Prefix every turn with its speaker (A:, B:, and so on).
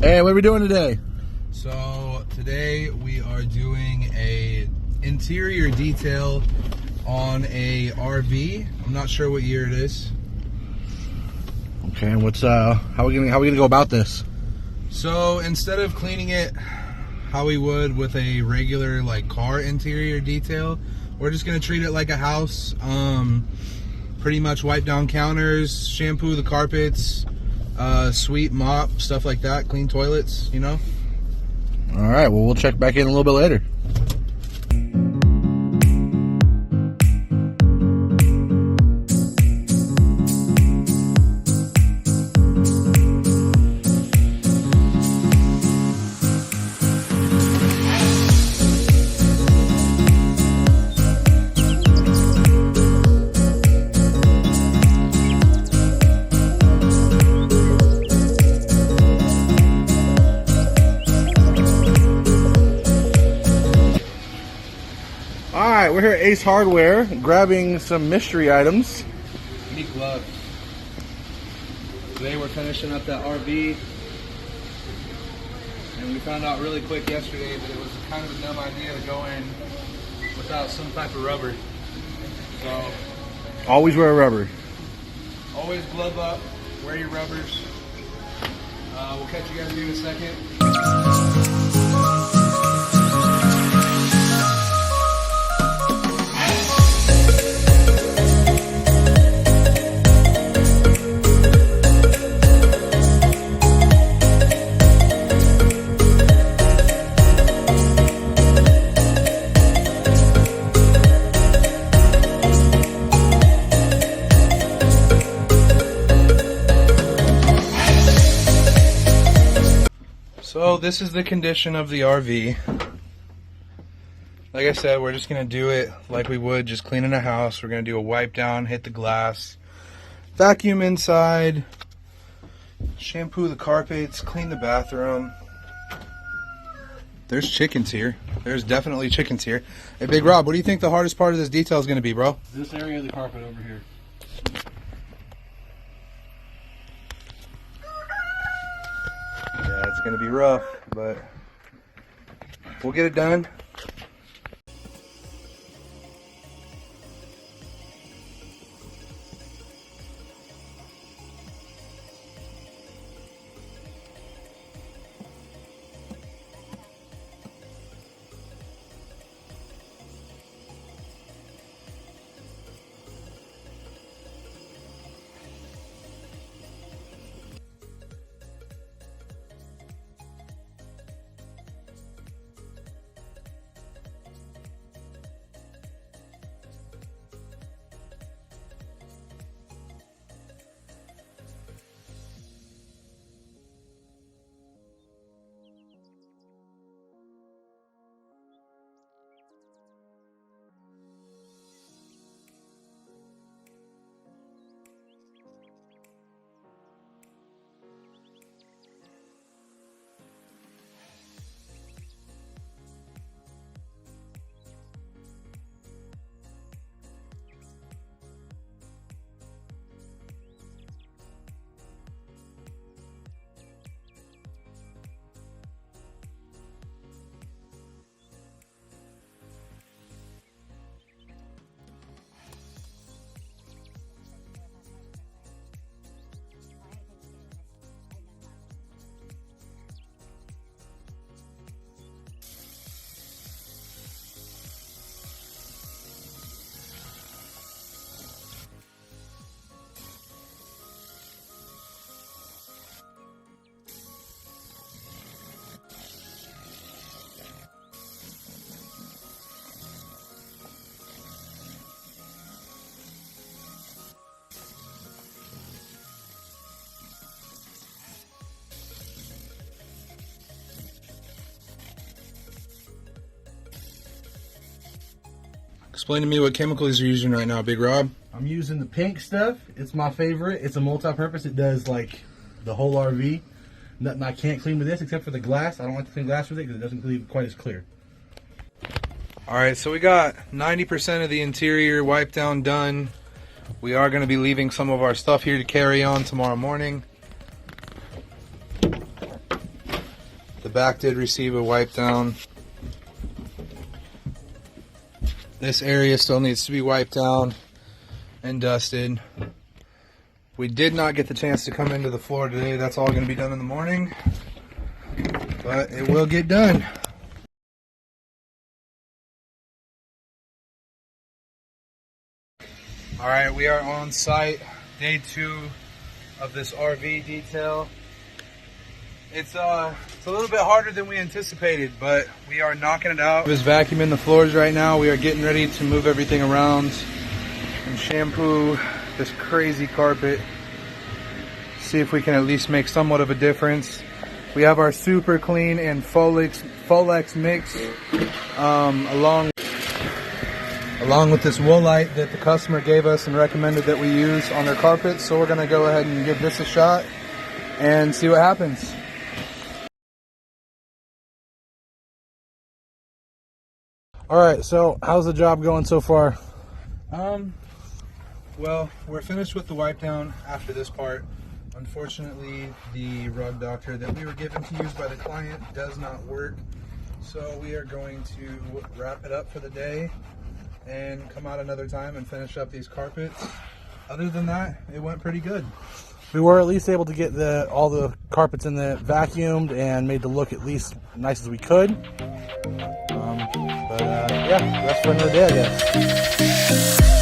A: Hey, what are we doing today?
B: So today we are doing a interior detail on a RV. I'm not sure what year it is.
A: Okay, how are we gonna go about this?
B: So instead of cleaning it how we would with a regular like car interior detail, we're just gonna treat it like a house. Pretty much wipe down counters, shampoo the carpets, sweep, mop, stuff like that, clean toilets, you know?
A: All right, well, we'll check back in a little bit later. Alright, we're here at Ace Hardware grabbing some mystery items.
B: Need gloves. Today we're finishing up that RV, and we found out really quick yesterday that it was kind of a dumb idea to go in without some type of rubber. So
A: Always wear a rubber.
B: always glove up, wear your rubbers. We'll catch you guys here in a second. So this is the condition of the RV. Like I said, we're just gonna do it like we would just cleaning a house. We're gonna do a wipe down, hit the glass, vacuum inside, shampoo the carpets, clean the bathroom. There's chickens here. There's definitely chickens here. Hey, Big Rob, what do you think the hardest part of this detail is gonna be, bro?
C: This area of the carpet over here.
B: Yeah, it's gonna be rough, but we'll get it done. Explain to me what chemicals you're using right now, Big Rob.
A: I'm using the pink stuff. It's my favorite. It's a multi-purpose. It does like the whole RV. Nothing I can't clean with this except for the glass. I don't like to clean glass with it because it doesn't leave quite as clear.
B: Alright, so we got 90% of the interior wipe down done. We are going to be leaving some of our stuff here to carry on tomorrow morning. The back did receive a wipe down. This area still needs to be wiped down and dusted. We did not get the chance to come into the floor today. That's all going to be done in the morning, but it will get done. All right, we are on site, day 2 of this RV detail. It's a little bit harder than we anticipated, but we are knocking it out. Just vacuuming the floors right now. We are getting ready to move everything around and shampoo this crazy carpet. See if we can at least make somewhat of a difference. We have our super clean and Folex mix along with this woolite that the customer gave us and recommended that we use on their carpets. So we're gonna go ahead and give this a shot and see what happens. All right, so how's the job going so far? Well, we're finished with the wipe down after this part. Unfortunately, the rug doctor that we were given to use by the client does not work. So we are going to wrap it up for the day and come out another time and finish up these carpets. Other than that, it went pretty good. We were at least able to get all the carpets in the vacuumed and made the look at least nice as we could. Yeah, that's for another day, I guess.